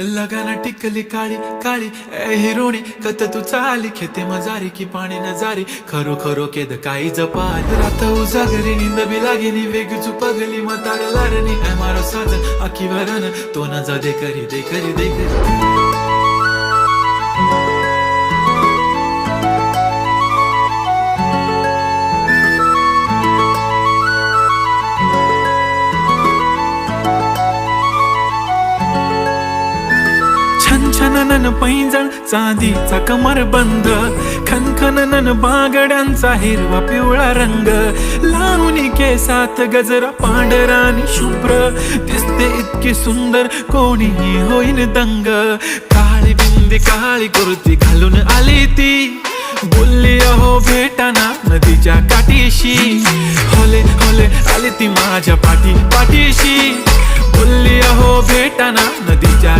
लगाना टिकली काळी काळी ए हिरोणी कत तू चाली खेते मजारी की पाणी नजारी खरो खरो केद काही जपाल रात उजागरी निंद बी लागेनी वेग चुपगली मतार लारणी ए मारो साथ आखी वरन तो न जा दे करी दे करी दे करी छनछनन पैंजण चांदीचा कमर बंद खनखनन बागड्यांचा हिरवा पिवळा रंग लावणी केसात गजरा पांढरा आणि शुभ्र दिसते इतकी सुंदर कोणीही होईन दंग काळी बिंदी काळी कुर्ती घालून आली ती बोलली अहो भेटाना नदीच्या काठीशी होले होले आली ती माझ्या पाठीशी बोलली अहो भेटाना नदीच्या